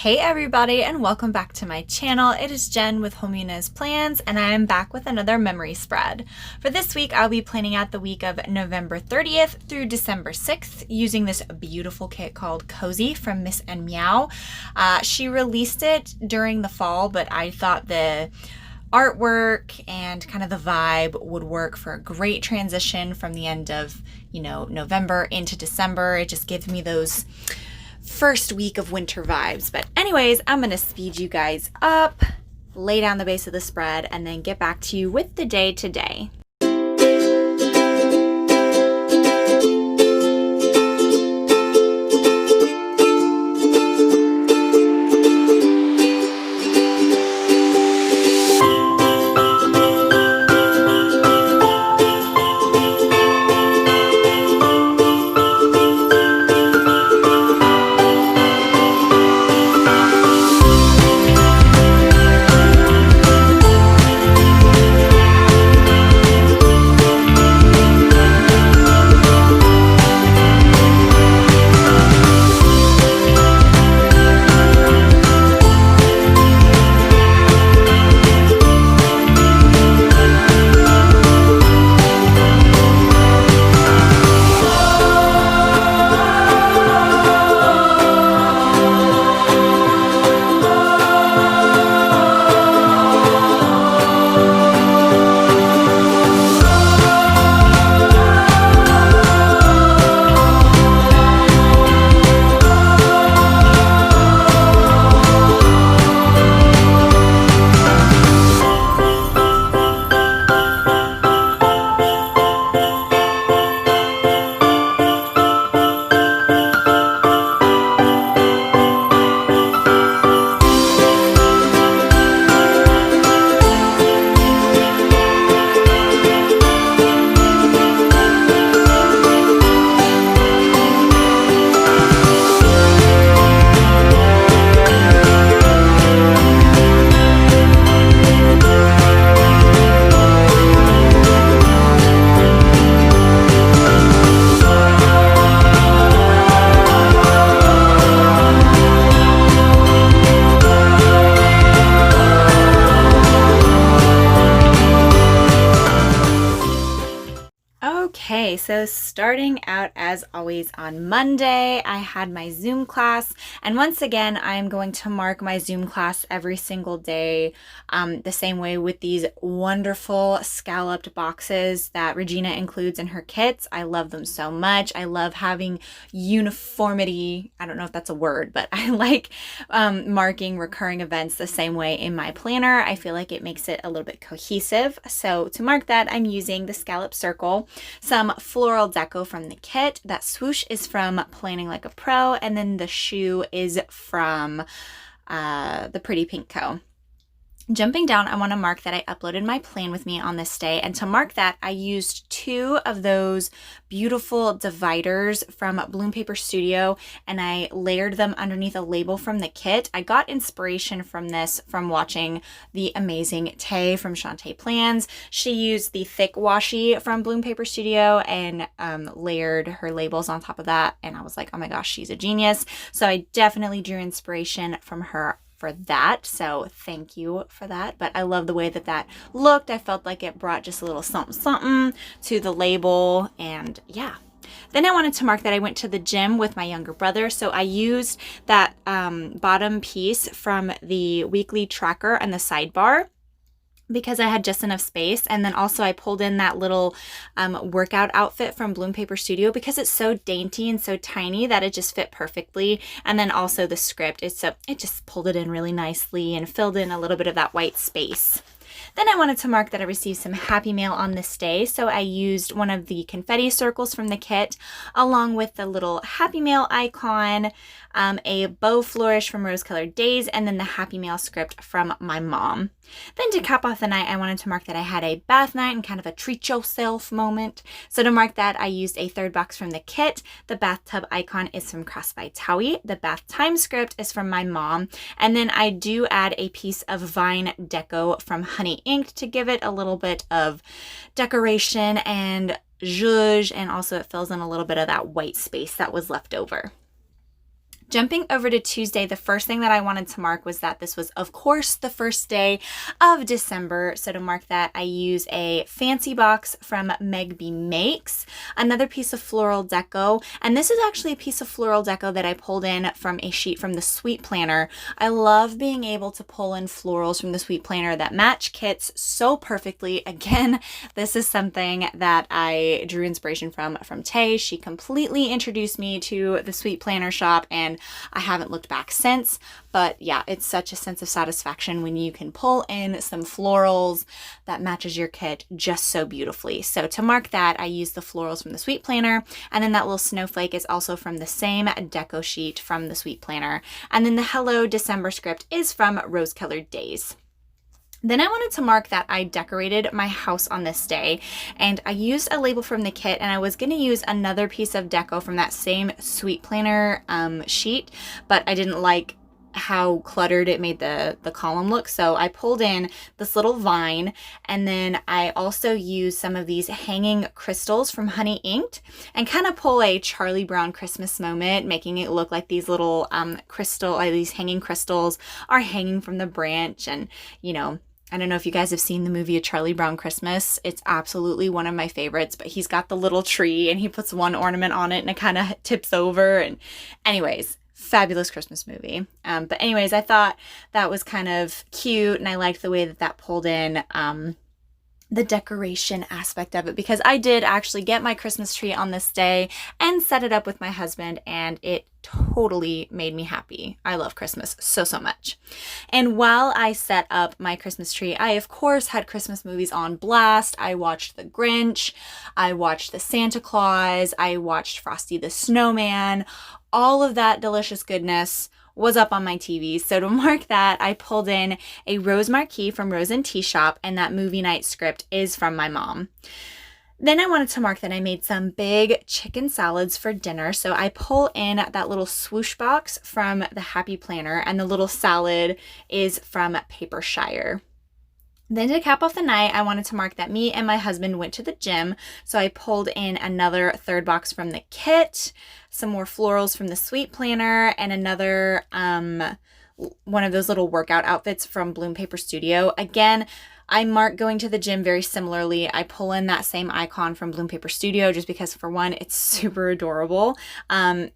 Hey everybody, and welcome back to my channel. It is Jen with Homeunez Plans, and I am back with another memory spread. For this week, I'll be planning out the week of November 30th through December 6th using this beautiful kit called Cozy from Miss and Meow. She released it during the fall, but I thought the artwork and kind of the vibe would work for a great transition from the end of, November into December. It just gives me those first week of winter vibes. But anyways, I'm gonna speed you guys up, lay down the base of the spread, and then get back to you with the day today. Okay, so starting out as always on Monday, I had my Zoom class, and once again, I'm going to mark my Zoom class every single day the same way with these wonderful scalloped boxes that Regina includes in her kits. I love them so much. I love having uniformity. I don't know if that's a word, but I like marking recurring events the same way in my planner. I feel like it makes it a little bit cohesive. So to mark that, I'm using the scallop circle, some floral deco from the kit. That swoosh is from Planning Like a Pro, and then the shoe is from the Pretty Pink Co. Jumping down, I want to mark that I uploaded my plan with me on this day, and to mark that, I used two of those beautiful dividers from Bloom Paper Studio, and I layered them underneath a label from the kit. I got inspiration from this from watching the amazing Tay from Shantae Plans. She used the thick washi from Bloom Paper Studio and layered her labels on top of that, and I was like, oh my gosh, she's a genius. So I definitely drew inspiration from her for that, so thank you for that. But I love the way that that looked. I felt like it brought just a little something something to the label, and yeah. Then I wanted to mark that I went to the gym with my younger brother, so I used that bottom piece from the weekly tracker and the sidebar because I had just enough space. And then also I pulled in that little workout outfit from Bloom Paper Studio because it's so dainty and so tiny that it just fit perfectly. And then also the script, it just pulled it in really nicely and filled in a little bit of that white space. Then I wanted to mark that I received some happy mail on this day, so I used one of the confetti circles from the kit along with the little happy mail icon, a bow flourish from Rose Colored Days, and then the happy mail script from my mom. Then to cap off the night, I wanted to mark that I had a bath night and kind of a treat yourself moment. So to mark that, I used a third box from the kit. The bathtub icon is from Cross by Towie. The bath time script is from my mom. And then I do add a piece of vine deco from Honey Inked to give it a little bit of decoration and zhuzh, and also it fills in a little bit of that white space that was left over. Jumping over to Tuesday, the first thing that I wanted to mark was that this was, of course, the first day of December. So to mark that, I use a fancy box from Meg B Makes, another piece of floral deco, and this is actually a piece of floral deco that I pulled in from a sheet from the Sweet Planner. I love being able to pull in florals from the Sweet Planner that match kits so perfectly. Again, this is something that I drew inspiration from Tay. She completely introduced me to the Sweet Planner shop, and I haven't looked back since. But yeah, it's such a sense of satisfaction when you can pull in some florals that matches your kit just so beautifully. So to mark that, I use the florals from the Sweet Planner, and then that little snowflake is also from the same deco sheet from the Sweet Planner. And then the Hello December script is from Rose Colored Days. Then I wanted to mark that I decorated my house on this day, and I used a label from the kit, and I was going to use another piece of deco from that same Sweet Planner sheet, but I didn't like how cluttered it made the column look. So I pulled in this little vine, and then I also used some of these hanging crystals from Honey Inked and kind of pull a Charlie Brown Christmas moment, making it look like these little these hanging crystals are hanging from the branch. And, you know, I don't know if you guys have seen the movie A Charlie Brown Christmas. It's absolutely one of my favorites, but he's got the little tree and he puts one ornament on it and it kind of tips over. And anyways, fabulous Christmas movie. But anyways, I thought that was kind of cute, and I liked the way that that pulled in the decoration aspect of it, because I did actually get my Christmas tree on this day and set it up with my husband, and it totally made me happy. I love Christmas so much. And while I set up my Christmas tree, I of course had Christmas movies on blast. I watched The Grinch, I watched The Santa Claus, I watched Frosty the Snowman. All of that delicious goodness was up on my TV. So to mark that, I pulled in a rose marquee from Rose and Tea Shop, and that movie night script is from my mom. Then I wanted to mark that I made some big chicken salads for dinner. So I pull in that little swoosh box from the Happy Planner, and the little salad is from Papershire. Then to cap off the night, I wanted to mark that me and my husband went to the gym. So I pulled in another third box from the kit, some more florals from the Sweet Planner, and another one of those little workout outfits from Bloom Paper Studio. Again, I mark going to the gym very similarly. I pull in that same icon from Bloom Paper Studio just because, for one, it's super adorable. And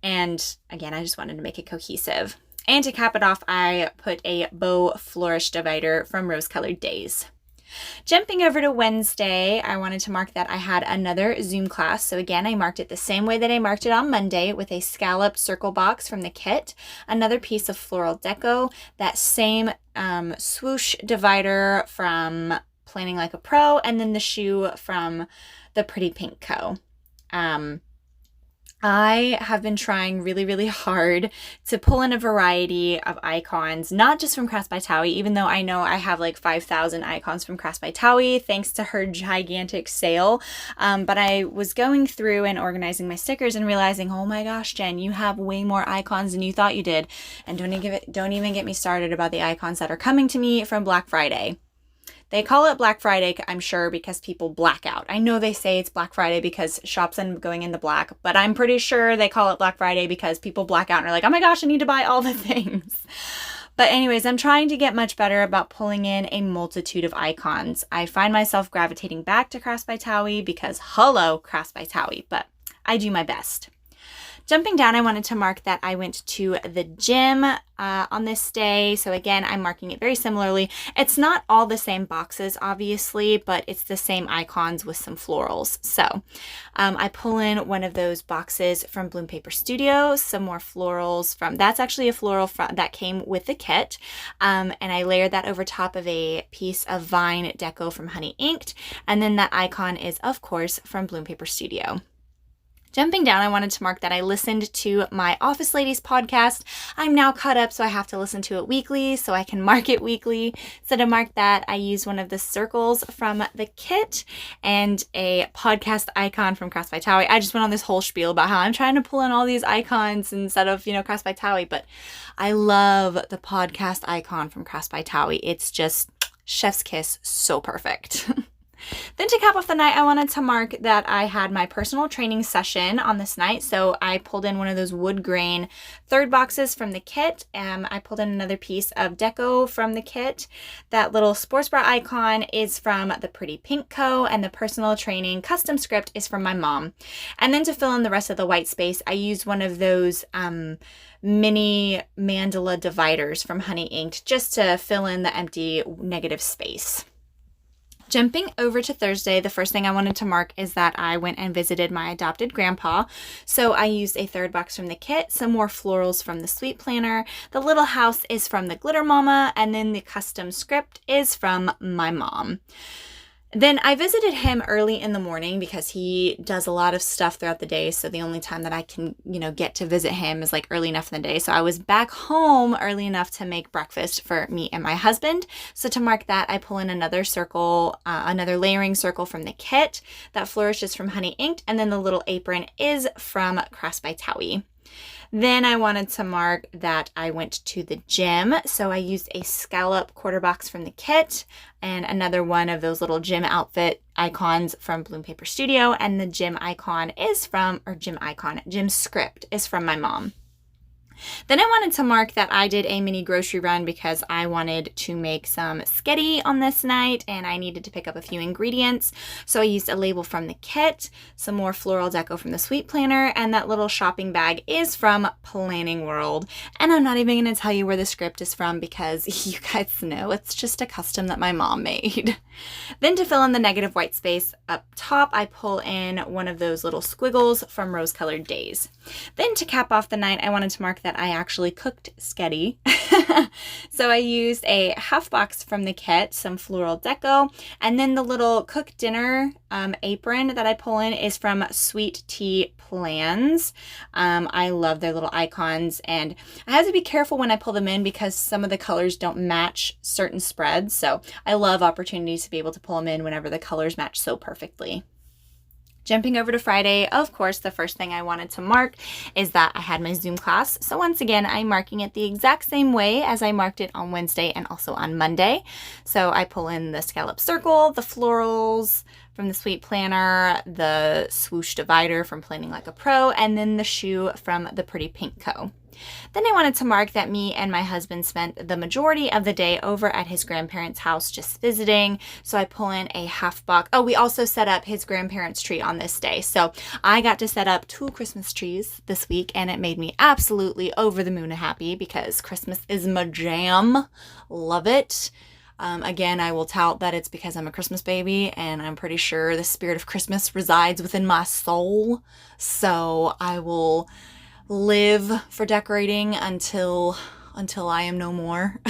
again, I just wanted to make it cohesive. And to cap it off, I put a bow flourish divider from Rose Colored Days. Jumping over to Wednesday, I wanted to mark that I had another Zoom class. So again, I marked it the same way that I marked it on Monday, with a scallop circle box from the kit, another piece of floral deco, that same swoosh divider from Planning Like a Pro, and then the shoe from the Pretty Pink Co. I have been trying really hard to pull in a variety of icons, not just from Crafts by Towie, even though I know I have like 5,000 icons from Crafts by Towie thanks to her gigantic sale. But I was going through and organizing my stickers and realizing, oh my gosh, Jen, you have way more icons than you thought you did. And don't even get me started about the icons that are coming to me from Black Friday. They call it Black Friday, I'm sure, because people black out. I know they say it's Black Friday because shops end up going into black, but I'm pretty sure they call it Black Friday because people black out and are like, oh my gosh, I need to buy all the things. But anyways, I'm trying to get much better about pulling in a multitude of icons. I find myself gravitating back to Crafts by Towie because hello, Crafts by Towie, but I do my best. Jumping down, I wanted to mark that I went to the gym on this day. So again, I'm marking it very similarly. It's not all the same boxes, obviously, but it's the same icons with some florals. So I pull in one of those boxes from Bloom Paper Studio, some more florals from, that's actually a floral that came with the kit. And I layered that over top of a piece of vine deco from Honey Inked. And then that icon is, of course, from Bloom Paper Studio. Jumping down, I wanted to mark that I listened to my Office Ladies podcast. I'm now caught up, so I have to listen to it weekly, so I can mark it weekly. So to mark that, I used one of the circles from the kit and a podcast icon from Crafts by Towie. I just went on this whole spiel about how I'm trying to pull in all these icons instead of, Crafts by Towie, but I love the podcast icon from Crafts by Towie. It's just chef's kiss, so perfect. Then to cap off the night, I wanted to mark that I had my personal training session on this night. So I pulled in one of those wood grain third boxes from the kit. I pulled in another piece of deco from the kit. That little sports bra icon is from the Pretty Pink Co. And the personal training custom script is from my mom. And then to fill in the rest of the white space, I used one of those mini mandala dividers from Honey Inked just to fill in the empty negative space. Jumping over to Thursday, the first thing I wanted to mark is that I went and visited my adopted grandpa. So I used a third box from the kit, some more florals from the Sweet Planner. The little house is from the Glitter Mama, and then the custom script is from my mom. Then I visited him early in the morning because he does a lot of stuff throughout the day. So the only time that I can, get to visit him is like early enough in the day. So I was back home early enough to make breakfast for me and my husband. So to mark that, I pull in another circle, another layering circle from the kit. That flourish is from Honey Inked. And then the little apron is from Crafts by Towie. Then I wanted to mark that I went to the gym. So I used a scallop quarter box from the kit and another one of those little gym outfit icons from Bloom Paper Studio. And the gym script is from my mom. Then I wanted to mark that I did a mini grocery run because I wanted to make some sketty on this night and I needed to pick up a few ingredients. So I used a label from the kit, some more floral deco from the Sweet Planner, and that little shopping bag is from Planning World. And I'm not even going to tell you where the script is from because you guys know it's just a custom that my mom made. Then to fill in the negative white space up top, I pull in one of those little squiggles from Rose Colored Days. Then to cap off the night, I wanted to mark that I actually cooked sketty. So I used a half box from the kit, some floral deco, and then the little cook dinner apron that I pull in is from Sweet Tea Plans. I love their little icons, and I have to be careful when I pull them in because some of the colors don't match certain spreads. So I love opportunities to be able to pull them in whenever the colors match so perfectly. Jumping over to Friday, of course, the first thing I wanted to mark is that I had my Zoom class. So once again, I'm marking it the exact same way as I marked it on Wednesday and also on Monday. So I pull in the scallop circle, the florals from the Sweet Planner, the swoosh divider from Planning Like a Pro, and then the shoe from the Pretty Pink Co. Then I wanted to mark that me and my husband spent the majority of the day over at his grandparents' house just visiting. So I pull in a half box. Oh, we also set up his grandparents' tree on this day. So I got to set up 2 Christmas trees this week and it made me absolutely over the moon happy because Christmas is my jam. Love it. Again, I will tout that it's because I'm a Christmas baby and I'm pretty sure the spirit of Christmas resides within my soul. So I will live for decorating until I am no more.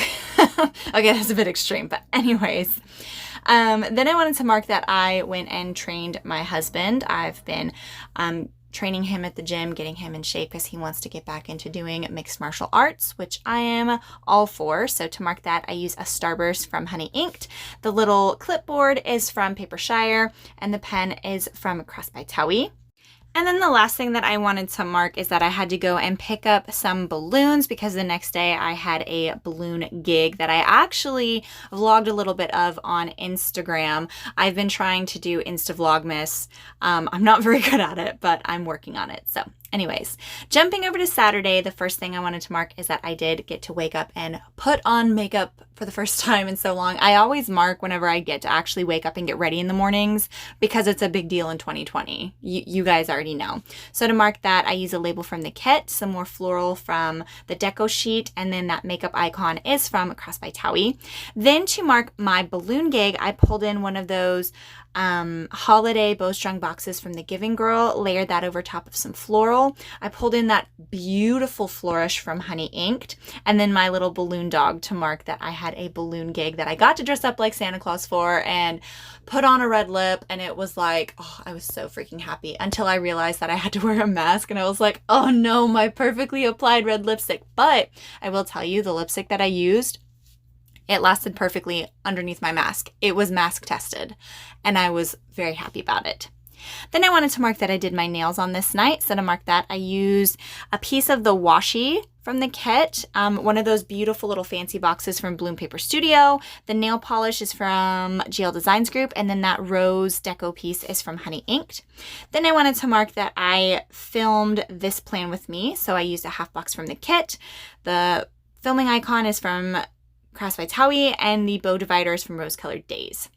Okay, that's a bit extreme, but anyways. Then I wanted to mark that I went and trained my husband. I've been training him at the gym, getting him in shape because he wants to get back into doing mixed martial arts, which I am all for. So to mark that, I use a Starburst from Honey Inked. The little clipboard is from Papershire, and the pen is from Crafts by Towie. And then the last thing that I wanted to mark is that I had to go and pick up some balloons because the next day I had a balloon gig that I actually vlogged a little bit of on Instagram. I've been trying to do Insta Vlogmas. I'm not very good at it, but I'm working on it. So anyways, jumping over to Saturday, the first thing I wanted to mark is that I did get to wake up and put on makeup for the first time in so long. I always mark whenever I get to actually wake up and get ready in the mornings because it's a big deal in 2020. You guys already know. So to mark that, I use a label from the kit, some more floral from the deco sheet, and then that makeup icon is from Crafts by Towie. Then to mark my balloon gig, I pulled in one of those holiday bowstrung boxes from the Giving Girl, layered that over top of some floral. I pulled in that beautiful flourish from Honey Inked, and then my little balloon dog to mark that I had a balloon gig that I got to dress up like Santa Claus for and put on a red lip, and it was like, oh, I was so freaking happy until I realized that I had to wear a mask, and I was like, oh no, my perfectly applied red lipstick. But I will tell you, the lipstick that I used, it lasted perfectly underneath my mask. It was mask tested, and I was very happy about it. Then I wanted to mark that I did my nails on this night. So to mark that, I used a piece of the washi from the kit, one of those beautiful little fancy boxes from Bloom Paper Studio. The nail polish is from GL Designs Group, and then that rose deco piece is from Honey Inked. Then I wanted to mark that I filmed this plan with me, so I used a half box from the kit. The filming icon is from Crafts by Towie, and the bow divider is from Rose Colored Days.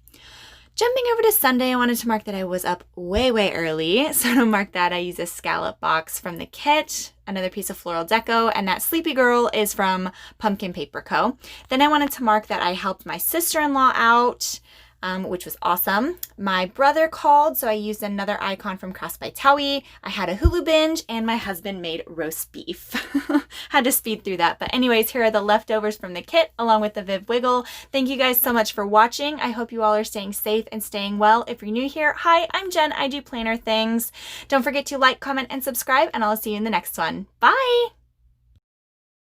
Jumping over to Sunday, I wanted to mark that I was up way early. So to mark that, I used a scallop box from the kit, another piece of floral deco, and that Sleepy Girl is from Pumpkin Paper Co. Then I wanted to mark that I helped my sister-in-law out, which was awesome. My brother called, so I used another icon from Crafts by Towie. I had a Hulu binge, and my husband made roast beef. Had to speed through that. But anyways, here are the leftovers from the kit, along with the Viv Wiggle. Thank you guys so much for watching. I hope you all are staying safe and staying well. If you're new here, hi, I'm Jen. I do planner things. Don't forget to like, comment, and subscribe, and I'll see you in the next one. Bye!